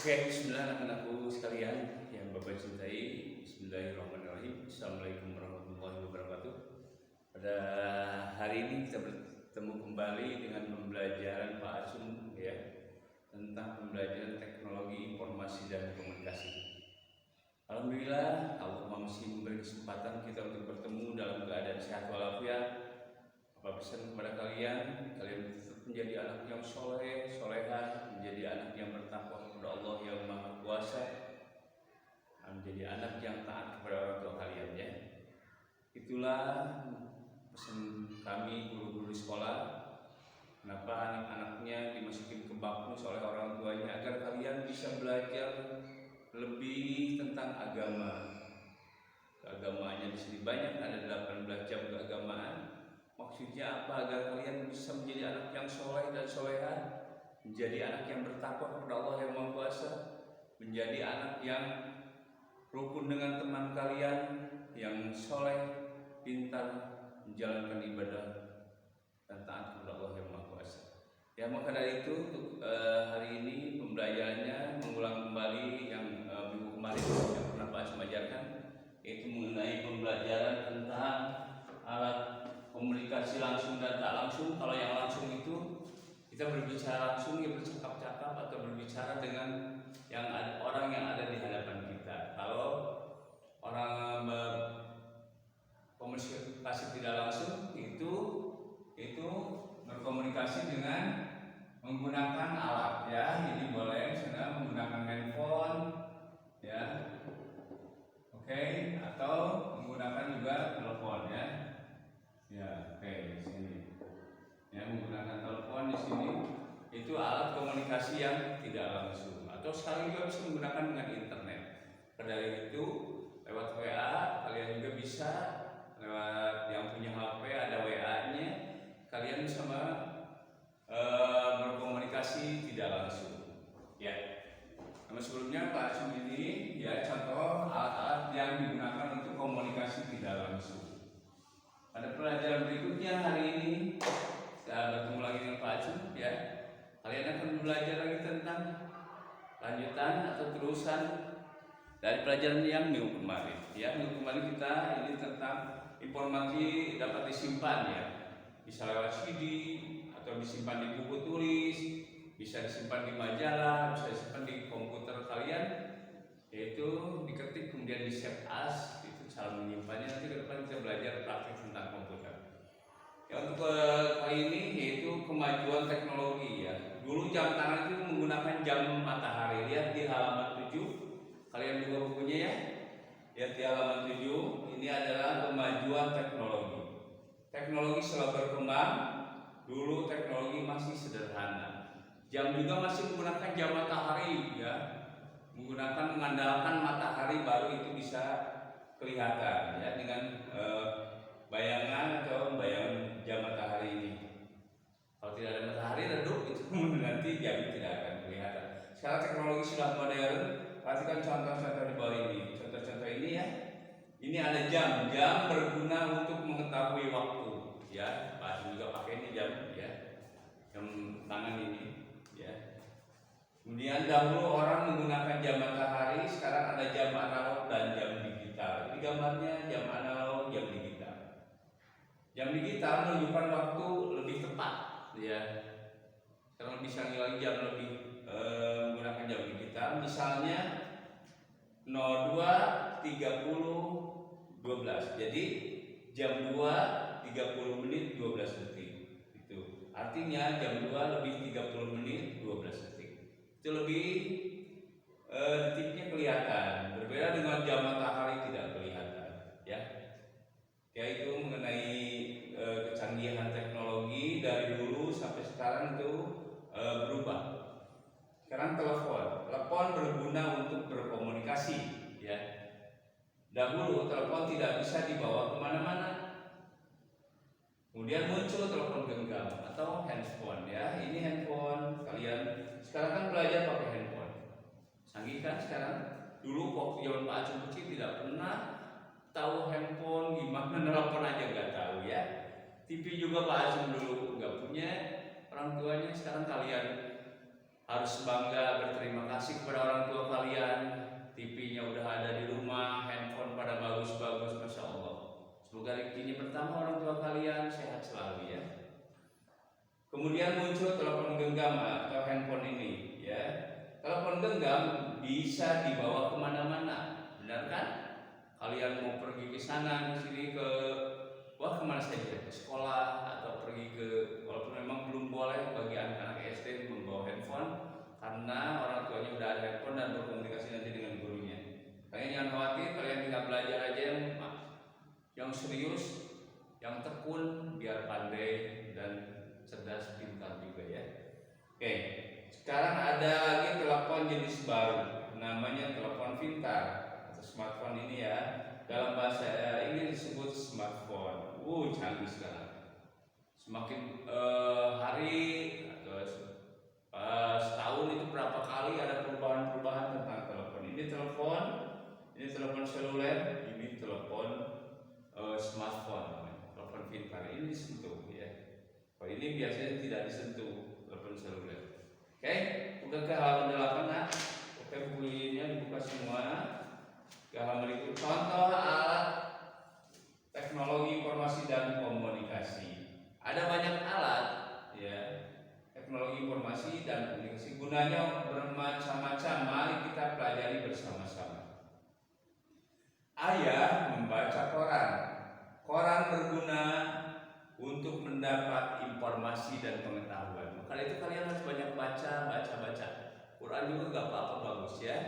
Oke, bismillah anak-anakku sekalian yang Bapak cintai. Bismillahirrahmanirrahim. Assalamualaikum warahmatullahi wabarakatuh. Pada hari ini kita bertemu kembali dengan pembelajaran Pak Asun ya, tentang pembelajaran teknologi informasi dan komunikasi. Alhamdulillah Allah masih memberi kesempatan kita untuk bertemu dalam keadaan sehat walafiat. Apa pesan kepada kalian? Kalian tetap menjadi anak yang soleh, solehah, menjadi anak yang bertakwa kepada Allah yang Maha Kuasa, menjadi anak yang taat kepada orang tua kalian ya. Itulah pesan kami guru-guru di sekolah. Kenapa anak-anaknya dimasukin ke bakmus oleh orang tuanya agar kalian bisa belajar lebih tentang agama. Keagamaannya di sini banyak, ada 18 jam keagamaan. Maksudnya apa? Agar kalian bisa menjadi anak yang soleh dan solehah, menjadi anak yang bertakwa kepada Allah yang Maha Kuasa, menjadi anak yang rukun dengan teman kalian, yang soleh, pintar, menjalankan ibadah dan taat kepada Allah yang Maha Kuasa. Ya, maka dari itu untuk hari ini pembelajarannya mengulang kembali yang minggu kemarin yang pernah Pak Asun ajarkan, yaitu mengenai pembelajaran tentang alat komunikasi langsung dan tak langsung. Kalau yang langsung itu kita berbicara langsung, ya bercakap-cakap atau berbicara dengan yang ada, orang yang ada di hadapan kita. Kalau orang berkomunikasi tidak langsung itu berkomunikasi dengan menggunakan alat ya. Jadi boleh misalnya menggunakan handphone ya, oke, atau menggunakan juga telepon ya. Ya, oke, di sini. Ya, menggunakan telepon di sini itu alat komunikasi yang tidak langsung. Atau sekarang juga bisa menggunakan dengan internet. Dari itu lewat WA kalian juga bisa, lewat yang punya HP ada WA-nya, kalian bisa berkomunikasi tidak langsung. Ya. Nah, sebelumnya Pak Asun ini ya contoh alat-alat yang digunakan untuk komunikasi tidak langsung. Pada pelajaran berikutnya hari ini saya bertemu lagi dengan Pak Asun ya. Kalian akan belajar lagi tentang lanjutan atau terusan dari pelajaran yang minggu kemarin. Ya, minggu kemarin kita ini tentang informasi dapat disimpan ya. Bisa lewat CD atau disimpan di buku tulis, bisa disimpan di majalah, bisa disimpan di komputer kalian, yaitu diketik kemudian di save as. Cara menyimpannya nanti ke depan kita belajar praktik tentang komputer. Ya, untuk kali ini yaitu kemajuan teknologi ya. Dulu jam tangan itu menggunakan jam matahari. Lihat di halaman 7. Kalian buka bukunya ya. Lihat di halaman 7. Ini adalah kemajuan teknologi. Teknologi selalu berkembang. Dulu teknologi masih sederhana. Jam juga masih menggunakan jam matahari ya. Mengandalkan matahari baru itu bisa kelihatan ya, dengan bayangan atau bayangan jam matahari ini. Kalau tidak ada matahari redup itu nanti jam tidak akan kelihatan. Sekarang teknologi sudah modern. Perhatikan contoh-contoh di bawah ini. Contoh-contoh ini ya. Ini ada jam berguna untuk mengetahui waktu ya. Pas juga pakai ini jam ya. Jam tangan ini ya. Kemudian dahulu orang menggunakan jam matahari, sekarang ada jam analog dan jam digital. Ini gambarnya jam analog, jam digital. Jam digital menunjukkan waktu lebih tepat, ya. Sekarang bisa nilai jam lebih menggunakan jam digital. Misalnya 02.30 12. Jadi jam 2 30 menit 12 detik. Itu artinya jam 2 lebih 30 menit 12 detik. Itu lebih detiknya kelihatan, berbeda dengan jam matahari tidak kelihatan ya. Yaitu mengenai kecanggihan teknologi dari dulu sampai sekarang itu berubah. Sekarang telepon berguna untuk berkomunikasi ya. Dahulu telepon tidak bisa dibawa kemana-mana. Kemudian muncul telepon genggam atau handphone ya. Ini handphone kalian sekarang kan belajar pakai handphone. Canggih kan sekarang. Dulu waktu zaman Pak Asun kecil tidak pernah tahu handphone, gimana nelpon aja nggak tahu ya. TV juga Pak Asun dulu nggak punya. Orang tuanya sekarang kalian harus bangga berterima kasih kepada orang genggam atau handphone ini, ya. Telepon genggam bisa dibawa kemana-mana, benar kan? Kalian mau pergi ke sana, ke sini, kemana saja, ke sekolah atau pergi ke, walaupun memang belum boleh bagi anak-anak SD membawa handphone karena orang tuanya udah ada handphone dan berkomunikasi nanti dengan gurunya. Kalian jangan khawatir, kalian tinggal belajar aja yang serius, yang tekun, biar pandai dan cerdas, pintar juga ya. Oke, sekarang ada lagi telepon jenis baru, namanya telepon pintar atau smartphone ini ya. Dalam bahasa ini disebut smartphone. Canggih sekarang. Semakin hari atau setahun itu berapa kali ada perubahan-perubahan tentang telepon. Ini telepon seluler, ini telepon smartphone, telepon pintar. Ini disentuh ya. Kalau ini biasanya tidak disentuh, telepon seluler. Oke, udah ke halaman 8 Oke, bukunya dibuka semua. Ke halaman berikut, contoh alat teknologi informasi dan komunikasi. Ada banyak alat ya, teknologi informasi dan komunikasi, gunanya bermacam-macam. Mari kita pelajari bersama-sama. Ayah membaca koran. Koran berguna untuk mendapat informasi dan pengetahuan. Karena itu kalian harus banyak baca. Quran juga gak apa-apa, bagus ya.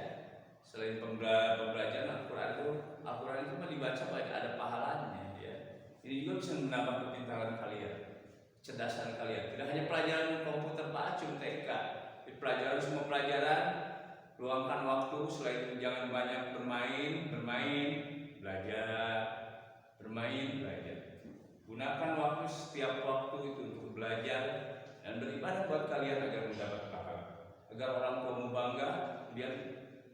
Selain pembelajaran Al-Quran itu mah dibaca banyak, ada pahalanya ya. Ini juga bisa menambah kepintaran kalian, kecerdasan kalian. Tidak hanya pelajaran komputer Pak Acung TK, di pelajaran semua pelajaran. Luangkan waktu, selain itu jangan banyak bermain, belajar. Gunakan waktu, setiap waktu itu untuk belajar dan beribadah buat kalian agar mendapat pahala, agar orang tuamu bangga, kemudian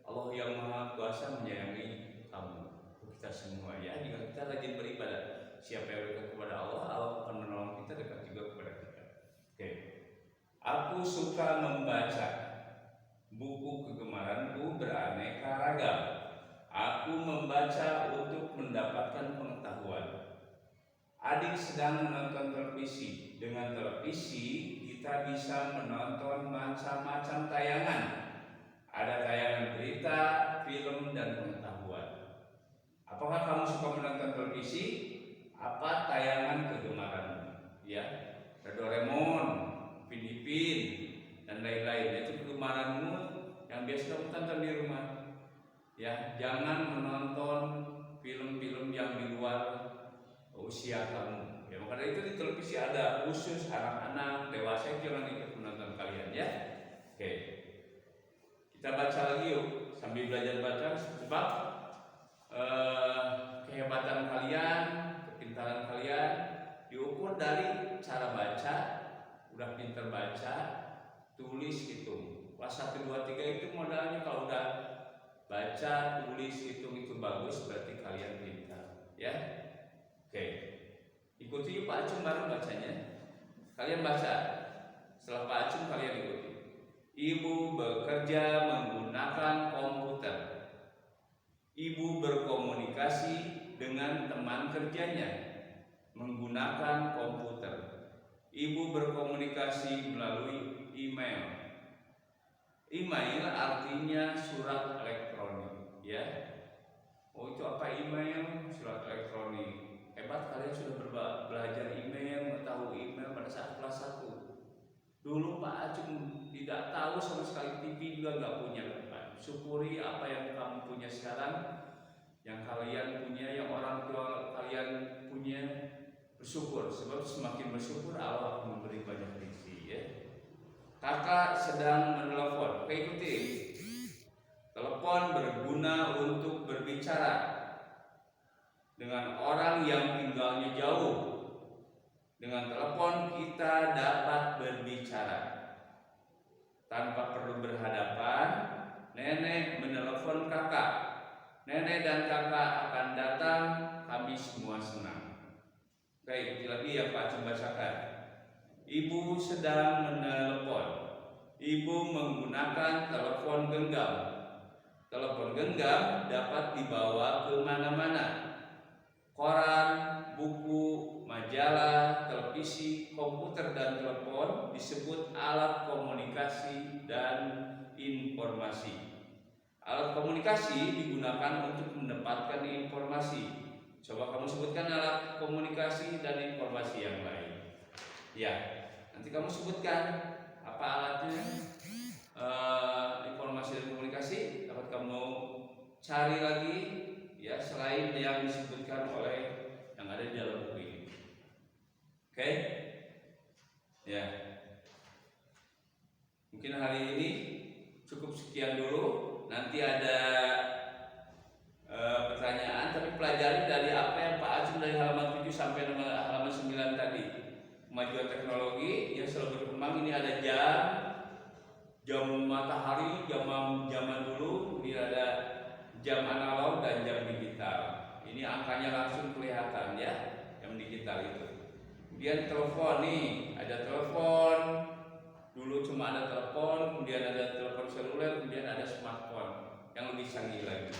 Allah yang Maha Kuasa menyayangi kamu, kita semua ya. Jika kita rajin beribadah, siapa yang dekat kepada Allah, Allah akan menolong kita, dekat juga kepada kita. Oke. Aku suka membaca. Buku kegemaranku beraneka ragam. Aku membaca untuk mendapatkan pengetahuan. Adik sedang menonton televisi. Dengan televisi kita bisa menonton macam-macam tayangan. Ada tayangan berita, film, dan pengetahuan. Apakah kamu suka menonton televisi? Apa tayangan kegemaranmu? Ya, ada Doraemon, Upin Ipin, dan lain-lain. Itu kegemaranmu yang biasa kamu tonton di rumah. Ya, jangan menonton film-film yang di luar usia kamu. Ya, makanya itu di televisi ada khusus anak-anak, dewasa, jangan ikut menonton kalian ya. Oke. Kita baca lagi yuk, sambil belajar baca, sebab kehebatan kalian, kepintaran kalian diukur dari cara baca. Udah pintar baca, tulis, hitung. Kelas 1, 2, 3 itu modalnya. Kalau udah baca, tulis, hitung itu bagus, berarti kalian pintar ya. Oke, ikuti yuk Pak Acung baru bacanya. Kalian baca, setelah Pak Acung kalian ikuti. Ibu bekerja menggunakan komputer. Ibu berkomunikasi dengan teman kerjanya menggunakan komputer. Ibu berkomunikasi melalui email. Email artinya surat elektronik ya. Oh, itu apa email? Surat elektronik. Hebat, kalian sudah belajar email, mengetahui email pada saat kelas 1. Dulu Pak Acung tidak tahu sama sekali, TV juga nggak punya Pak. Syukuri apa yang kamu punya sekarang, yang kalian punya, yang orang tua kalian punya. Bersyukur, sebab semakin bersyukur Allah akan memberi banyak rezeki ya. Kakak sedang menelepon. Oke, ikuti. Telepon berguna untuk berbicara dengan orang yang tinggalnya jauh. Dengan telepon kita dapat berbicara tanpa perlu berhadapan. Nenek menelepon kakak. Nenek dan kakak akan datang, kami semua senang. Oke, lagi yang Pak Acung bacakan. Ibu sedang menelepon. Ibu menggunakan telepon genggam. Telepon genggam dapat dibawa ke mana-mana. koran, buku, majalah, televisi, komputer, dan telepon disebut alat komunikasi dan informasi. Alat komunikasi digunakan untuk mendapatkan informasi. Coba kamu sebutkan alat komunikasi dan informasi yang lain. Ya, nanti kamu sebutkan apa alatnya. Informasi dan komunikasi dapat kamu cari lagi ya selain yang disebutkan oleh yang ada di dalam buku ini. Oke? Ya. Mungkin hari ini cukup sekian dulu. Nanti ada pertanyaan, tapi pelajari dari apa yang Pak Acung dari halaman 7 sampai halaman 9 tadi. Kemajuan teknologi yang selalu berkembang. Ini ada jam matahari, zaman dulu. Ini ada jam analog dan jam digital. Ini angkanya langsung kelihatan ya, yang digital itu. Kemudian telepon nih, ada telepon. Dulu cuma ada telepon, kemudian ada telepon seluler, kemudian ada smartphone yang lebih canggih lagi.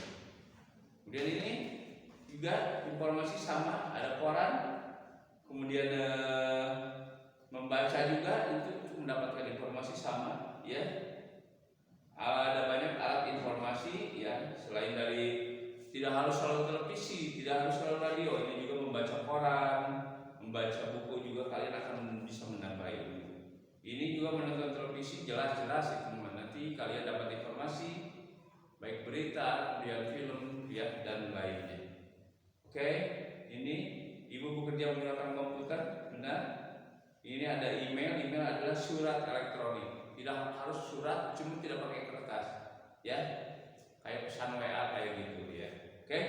Kemudian ini juga informasi sama, ada koran, kemudian membaca juga itu mendapatkan informasi sama, ya. Ada banyak alat informasi, ya. Selain dari tidak harus selalu televisi, tidak harus selalu radio, ini juga membaca koran, membaca buku juga kalian akan bisa menambah ilmu. Ini juga menonton televisi jelas-jelas itu nanti kalian dapat informasi baik berita, kemudian film, ya dan lainnya. Oke, ini ibu bekerja menggunakan komputer, benar? Ini ada email adalah surat elektronik. Tidak harus surat, cuma tidak pakai kertas, ya. Kayak pesan WA kayak gitu ya. Oke,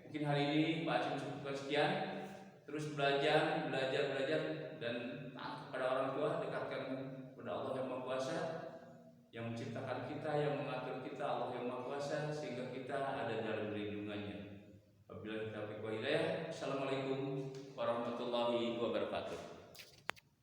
mungkin hari ini Pak Acung cukupkan sekian. Terus belajar dan taat kepada orang tua, dekatkan kepada Allah